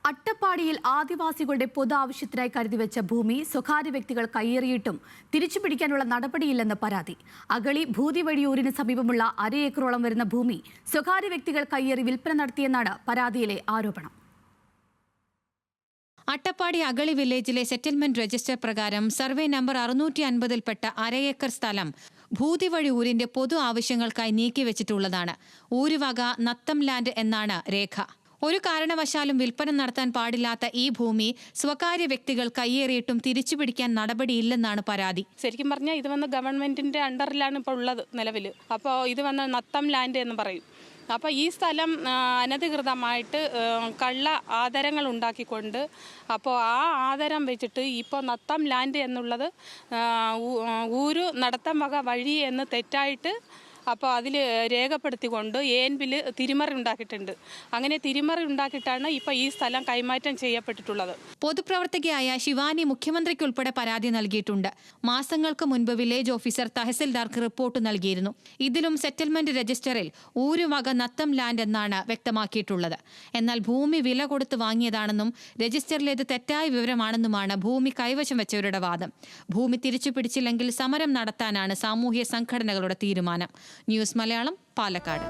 അട്ടപ്പാടിയിൽ ആദിവാസികളുടെ പൊതു ആവശ്യത്തിനായി കരുതിവെച്ച ഭൂമി സ്വകാര്യ വ്യക്തികൾ കയ്യേറിയിട്ടും തിരിച്ചുപിടിക്കാനുള്ള നടപടിയില്ലെന്ന് പരാതി. അഗളി ഭൂതിവഴിയൂരിന് സമീപമുള്ള അരയേക്കറോളം വരുന്ന ഭൂമി സ്വകാര്യ വ്യക്തികൾ കയ്യേറി വിൽപ്പന നടത്തിയെന്നാണ് പരാതിയിലെ ആരോപണം. അട്ടപ്പാടി അഗളി വില്ലേജിലെ സെറ്റിൽമെന്റ് രജിസ്റ്റർ പ്രകാരം സർവേ നമ്പർ 650-ൽപ്പെട്ട അരയേക്കർ സ്ഥലം ഭൂതിവഴി ഊരിന്റെ പൊതു ആവശ്യങ്ങൾക്കായി നീക്കിവെച്ചിട്ടുള്ളതാണ്. ഊരുവക നത്തം ലാൻഡ് എന്നാണ് രേഖ. ഒരു കാരണവശാലും വിൽപ്പന നടത്താൻ പാടില്ലാത്ത ഈ ഭൂമി സ്വകാര്യ വ്യക്തികൾ കയ്യേറിയിട്ടും തിരിച്ചുപിടിക്കാൻ നടപടിയില്ലെന്നാണ് പരാതി. ശരിക്കും പറഞ്ഞാൽ ഇത് വന്ന് ഗവൺമെന്റിന്റെ അണ്ടറിലാണ് ഇപ്പോൾ ഉള്ളത് നിലവിൽ. അപ്പോൾ ഇത് വന്ന് നത്തം ലാൻഡ് എന്ന് പറയും. അപ്പോൾ ഈ സ്ഥലം അനധികൃതമായിട്ട് കള്ള ആധാരങ്ങൾ ഉണ്ടാക്കിക്കൊണ്ട് അപ്പോൾ ആ ആധാരം വെച്ചിട്ട് ഇപ്പോൾ നത്തം ലാൻഡ് എന്നുള്ളത് ഊരു നടത്തം വക വഴി എന്ന് തെറ്റായിട്ട് അപ്പോൾ അതിൽ രേഖപ്പെടുത്തിക്കൊണ്ട് ANBിൽ തിരിമറി ഉണ്ടാക്കിയിട്ടുണ്ട്. അങ്ങനെ തിരിമറി ഉണ്ടാക്കിയിട്ടാണ് ഇപ്പോൾ ഈ സ്ഥലം കൈമാറ്റം ചെയ്യപ്പെട്ടിട്ടുള്ളത്. പൊതുപ്രവർത്തകയായ ശിവാനി മുഖ്യമന്ത്രിക്കുൾപ്പെടെ പരാതി നൽകിയിട്ടുണ്ട്. മാസങ്ങൾക്ക് മുൻപ് വില്ലേജ് ഓഫീസർ തഹസിൽദാർക്ക് റിപ്പോർട്ട് നൽകിയിരുന്നു. ഇതിലും സെറ്റിൽമെന്റ് രജിസ്റ്ററിൽ ഊരുവക നത്തം ലാൻഡ് എന്നാണ് വ്യക്തമാക്കിയിട്ടുള്ളത്. എന്നാൽ ഭൂമി വില കൊടുത്ത് വാങ്ങിയതാണെന്നും രജിസ്റ്ററിലേത് തെറ്റായ വിവരമാണെന്നുമാണ് ഭൂമി കൈവശം വെച്ചവരുടെ വാദം. ഭൂമി തിരിച്ചു പിടിച്ചില്ലെങ്കിൽ സമരം നടത്താനാണ് സാമൂഹ്യ സംഘടനകളുടെ തീരുമാനം. ന്യൂസ് മലയാളം, പാലക്കാട്.